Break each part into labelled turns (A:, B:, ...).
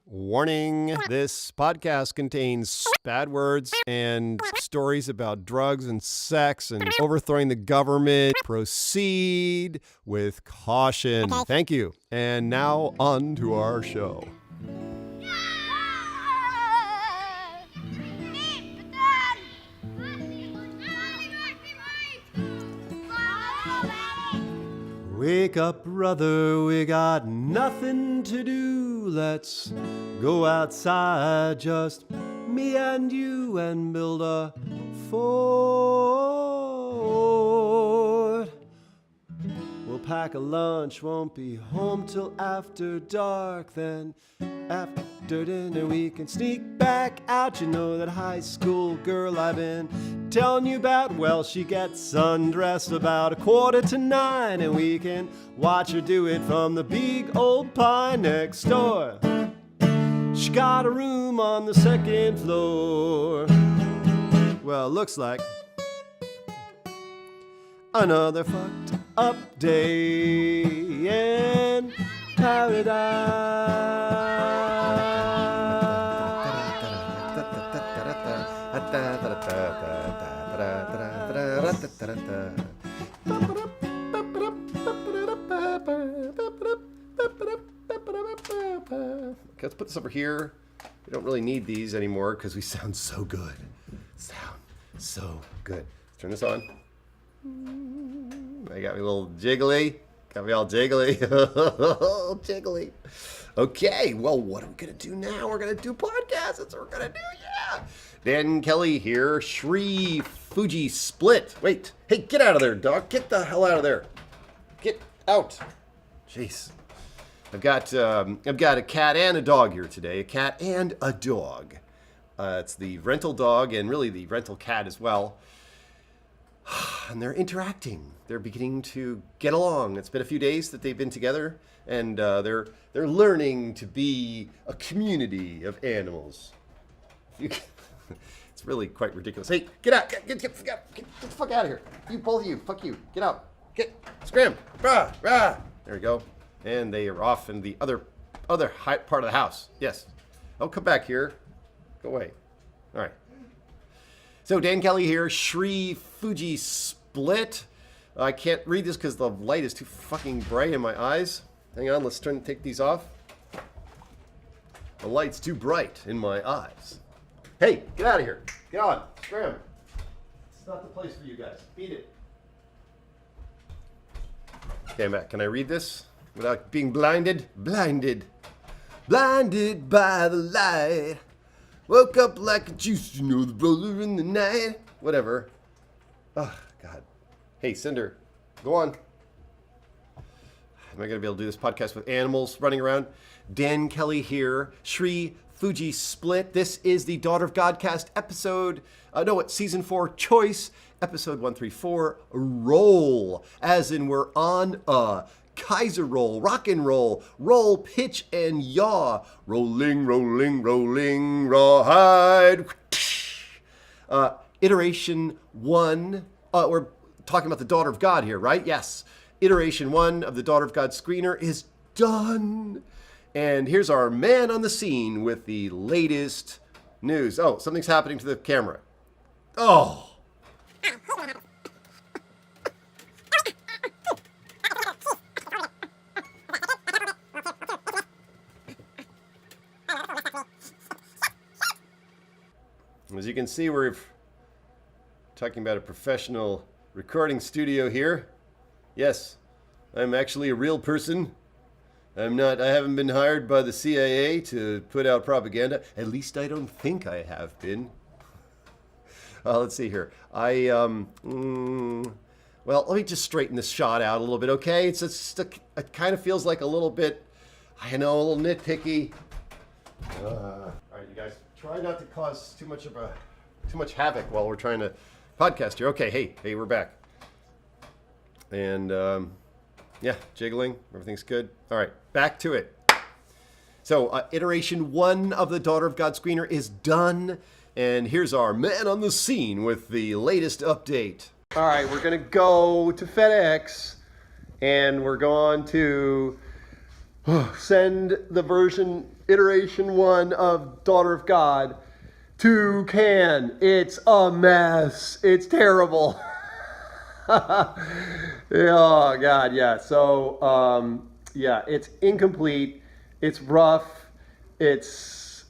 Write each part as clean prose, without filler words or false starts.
A: Warning, this podcast contains bad words and stories about drugs and sex and overthrowing the government. Proceed with caution. Thank you. And now on to our show. Wake up, brother, we got nothing to do. Let's go outside, just me and you, and build a fort. We'll pack a lunch, won't be home till after dark. Then after dinner we can sneak back out. You know that high school girl I've been telling you about? Well, she gets undressed about 8:45, and we can watch her do it from the big old pine next door. She got a room on the second floor. Well, looks like another fucked up day in Let's put this over here. We don't really need these anymore because we sound so good. Sound so good. Let's turn this on. I got me a little jiggly. Got me all jiggly. Jiggly. Okay, well, what are we going to do now? We're going to do podcasts. That's what we're going to do, yeah. Dan Kelly here. Shri Fuji Split. Wait. Hey, get out of there, dog. Get the hell out of there. Get out. Jeez. I've got a cat and a dog here today. A cat and a dog. It's the rental dog and really the rental cat as well. And they're interacting. They're beginning to get along. It's been a few days that they've been together, and they're learning to be a community of animals. It's really quite ridiculous. Hey, get out! Get the fuck out of here! You, both of you, fuck you! Get out! Scram! Rah! Rah! There we go. And they are off in the other part of the house. Yes. Don't come back here. Go away. All right. So Dan Kelly here, Shri Fuji Split. I can't read this because the light is too fucking bright in my eyes. Hang on, let's take these off. The light's too bright in my eyes. Hey, get out of here. Get on. Scram. It's not the place for you guys. Beat it. Okay, Matt, can I read this without being blinded? Blinded by the light. Woke up like a juice, you know, the brother in the night. Whatever. Oh, God. Hey, Cinder, go on. Am I going to be able to do this podcast with animals running around? Dan Kelly here. Shri Fuji Split. This is the Daughter of Godcast episode. Season 4 choice. Episode 134. Roll. As in we're on a Kaiser roll, rock and roll, pitch and yaw, rolling, rawhide. Iteration 1, we're talking about the Daughter of God here, right? Yes. Iteration 1 of the Daughter of God screener is done. And here's our man on the scene with the latest news. Oh, something's happening to the camera. Oh. As you can see, we're talking about a professional recording studio here. Yes, I'm actually a real person. I haven't been hired by the CIA to put out propaganda. At least I don't think I have been. Let's see here. Well, let me just straighten this shot out a little bit, okay? It kind of feels like a little bit, I know, a little nitpicky. All right, you guys, try not to cause too much havoc while we're trying to podcast here. Okay, hey, we're back. And yeah, jiggling, everything's good. All right, back to it. So iteration 1 of the Daughter of God screener is done. And here's our man on the scene with the latest update. All right, we're going to go to FedEx, and we're going to send the iteration 1 of Daughter of God to Cannes. It's a mess. It's terrible. Oh God, yeah. So yeah, it's incomplete. It's rough. It's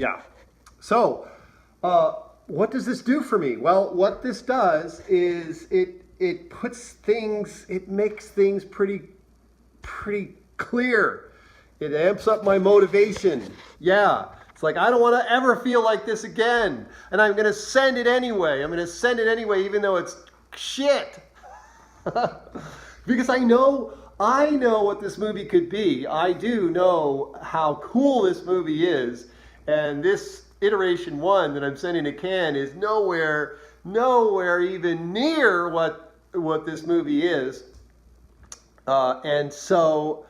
A: yeah. So what does this do for me? Well, what this does is it makes things pretty clear. It amps up my motivation. Yeah. It's like, I don't want to ever feel like this again. And I'm going to send it anyway. I'm going to send it anyway, even though it's shit. Because I know what this movie could be. I do know how cool this movie is. And this iteration 1 that I'm sending to Cannes is nowhere even near what this movie is. And so,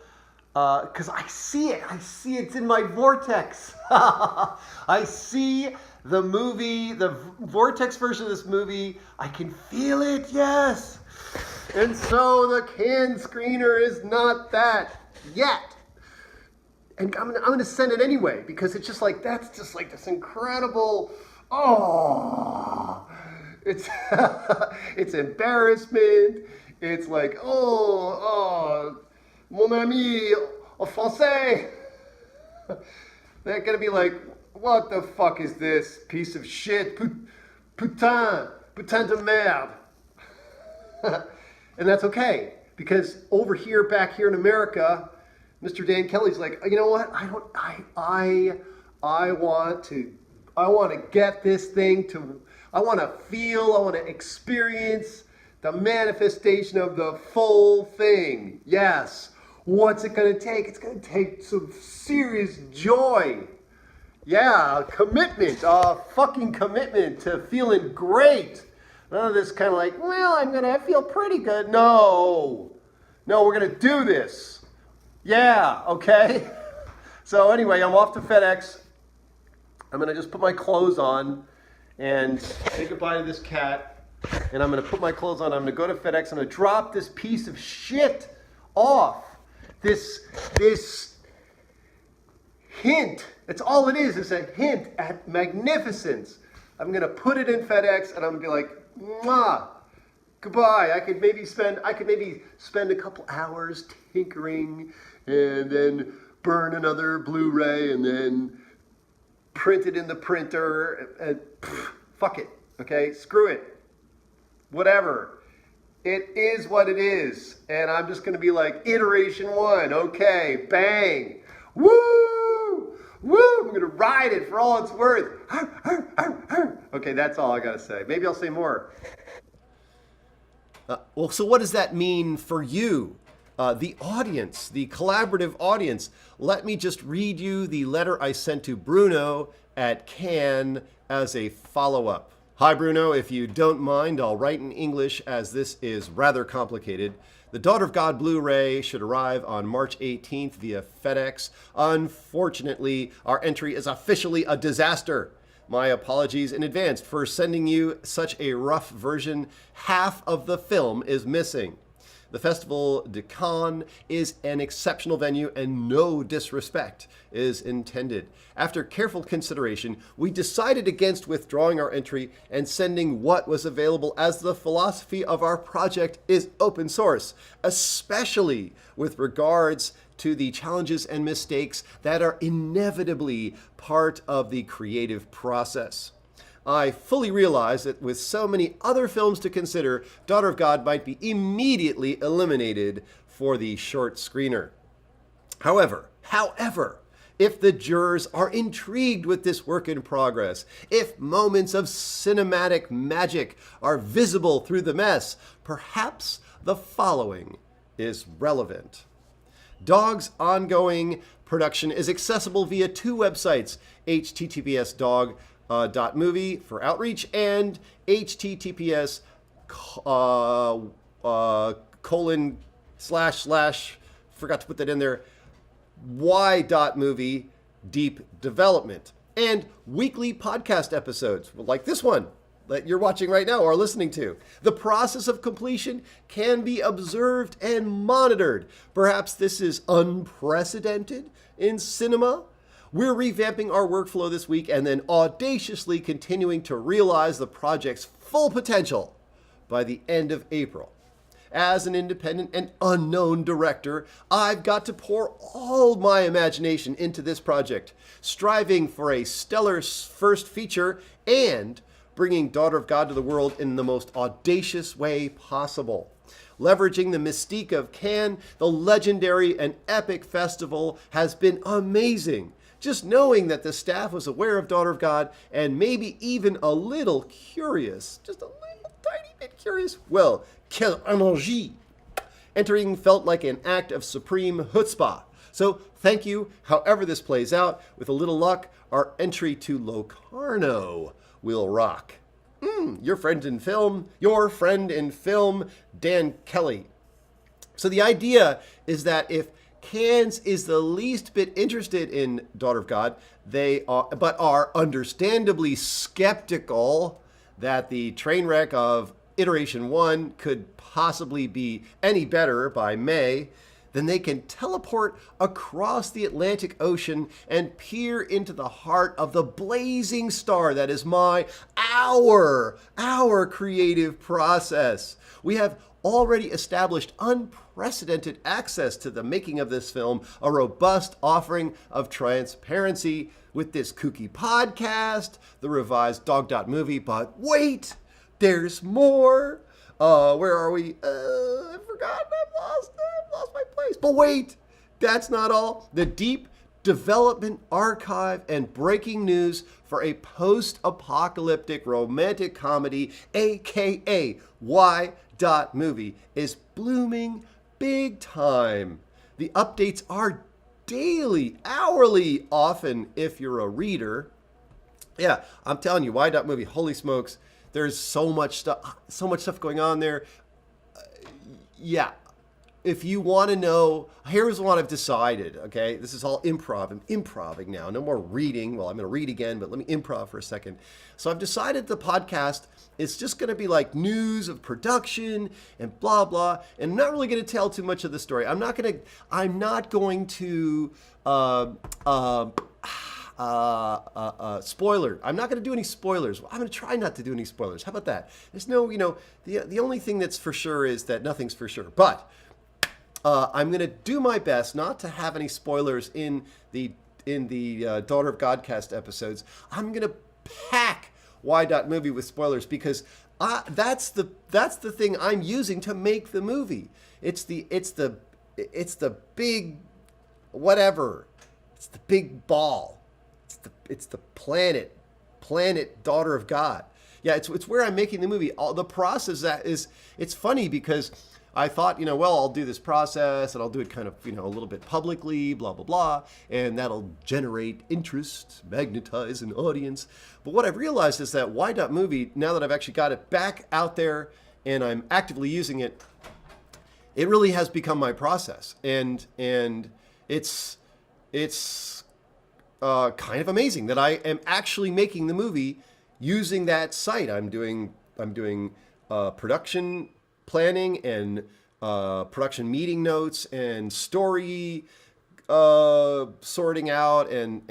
A: because I see it's in my vortex. I see the movie, the vortex version of this movie. I can feel it, yes. And so the Cannes screener is not that yet. And I'm gonna send it anyway, because it's just like, that's just like this incredible, it's it's embarrassment. It's like, mon ami au français. They're gonna be like, what the fuck is this piece of shit? Putain de merde. And that's okay, because back here in America, Mr. Dan Kelly's like, you know what? I want to get this thing I want to experience the manifestation of the full thing. Yes. What's it going to take? It's going to take some serious joy. Yeah, commitment, fucking commitment to feeling great. None of this kind of like, well, I'm going to feel pretty good. No, we're going to do this. Yeah, okay. So anyway, I'm off to FedEx. I'm going to just put my clothes on and say goodbye to this cat. And I'm going to put my clothes on. I'm going to go to FedEx. I'm going to drop this piece of shit off. This hint. That's all it is a hint at magnificence. I'm going to put it in FedEx and I'm going to be like, mwah, goodbye. I could maybe spend a couple hours tinkering and then burn another Blu-ray and then print it in the printer and fuck it. Okay, screw it. Whatever. It is what it is. And I'm just going to be like, iteration 1. Okay, bang. Woo! I'm going to ride it for all it's worth. Okay, that's all I got to say. Maybe I'll say more. Well, so what does that mean for you? The audience, the collaborative audience. Let me just read you the letter I sent to Bruno at Cannes as a follow-up. Hi, Bruno. If you don't mind, I'll write in English as this is rather complicated. The Daughter of God Blu-ray should arrive on March 18th via FedEx. Unfortunately, our entry is officially a disaster. My apologies in advance for sending you such a rough version. Half of the film is missing. The Festival de Cannes is an exceptional venue and no disrespect is intended. After careful consideration, we decided against withdrawing our entry and sending what was available, as the philosophy of our project is open source, especially with regards to the challenges and mistakes that are inevitably part of the creative process. I fully realize that with so many other films to consider, Daughter of God might be immediately eliminated for the short screener. However, if the jurors are intrigued with this work in progress, if moments of cinematic magic are visible through the mess, perhaps the following is relevant. Dog's ongoing production is accessible via 2 websites, https://dog.movie for outreach and https:// forgot to put that in there, y.movie deep development, and weekly podcast episodes like this one that you're watching right now or listening to. The process of completion can be observed and monitored. Perhaps this is unprecedented in cinema. We're revamping our workflow this week and then audaciously continuing to realize the project's full potential by the end of April. As an independent and unknown director, I've got to pour all my imagination into this project, striving for a stellar first feature and bringing Daughter of God to the world in the most audacious way possible. Leveraging the mystique of Cannes, the legendary and epic festival has been amazing. Just knowing that the staff was aware of Daughter of God and maybe even a little curious, just a little tiny bit curious, well, quelle énergie! Entering felt like an act of supreme chutzpah. So thank you, however this plays out. With a little luck, our entry to Locarno will rock. Your friend in film, Dan Kelly. So the idea is that if Cannes is the least bit interested in Daughter of God, but are understandably skeptical that the train wreck of Iteration 1 could possibly be any better by May, then they can teleport across the Atlantic Ocean and peer into the heart of the blazing star that is our creative process. We have already established unprecedented access to the making of this film, a robust offering of transparency with this kooky podcast, the revised Dog.movie, but wait, there's more. Where are we? I've forgotten, I've lost my place. But wait, that's not all. The deep development archive and breaking news for a post-apocalyptic romantic comedy, aka Y.movie, is blooming big time. The updates are daily, hourly, often if you're a reader. Yeah, I'm telling you, Y.movie, holy smokes, there's so much stuff going on there. Yeah, if you want to know, here's what I've decided, okay? This is all improv. I'm improving now. No more reading. Well, I'm going to read again, but let me improv for a second. So I've decided the podcast is just going to be like news of production and blah, blah. And I'm not really going to tell too much of the story. I'm not going to spoiler. I'm not going to do any spoilers. I'm going to try not to do any spoilers. How about that? There's no, the only thing that's for sure is that nothing's for sure. But I'm going to do my best not to have any spoilers in the Daughter of Godcast episodes. I'm going to pack Y.movie with spoilers because that's the thing I'm using to make the movie. It's the big whatever. It's the big ball. It's the planet Daughter of God. Yeah, it's where I'm making the movie. All the process it's funny because I thought, I'll do this process and I'll do it kind of, a little bit publicly, blah, blah, blah, and that'll generate interest, magnetize an audience. But what I've realized is that Y.movie, now that I've actually got it back out there and I'm actively using it, it really has become my process. And it's kind of amazing that I am actually making the movie using that site. I'm doing production planning and production meeting notes and story sorting out and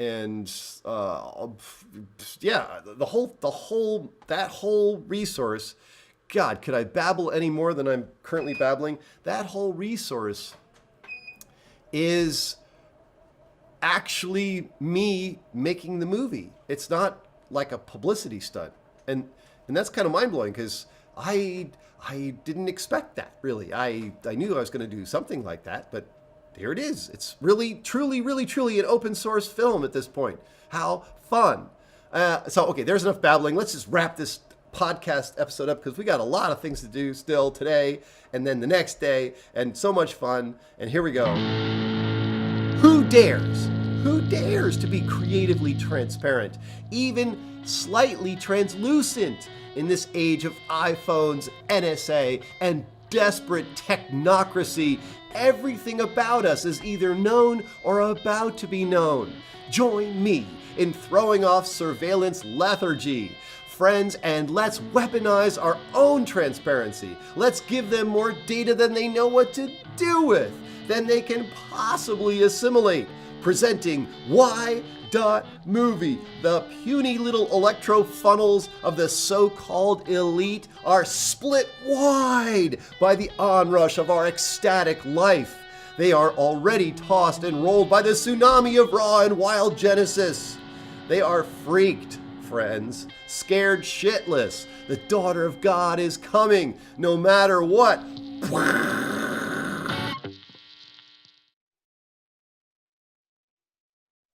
A: that whole resource. God, could I babble any more than I'm currently babbling? That whole resource is actually me making the movie. It's not like a publicity stunt. And that's kind of mind-blowing because I didn't expect that, really. I knew I was going to do something like that, but here it is. It's really, truly an open source film at this point. How fun. Okay, there's enough babbling. Let's just wrap this podcast episode up because we got a lot of things to do still today and then the next day and so much fun. And here we go. Who dares to be creatively transparent, even slightly translucent in this age of iPhones, NSA, and desperate technocracy? Everything about us is either known or about to be known. Join me in throwing off surveillance lethargy, friends and let's weaponize our own transparency. Let's give them more data than they know what to do with, than they can possibly assimilate. Presenting Movie. The puny little electro funnels of the so-called elite are split wide by the onrush of our ecstatic life. They are already tossed and rolled by the tsunami of raw and wild Genesis. They are freaked, friends, scared shitless. The daughter of God is coming, no matter what.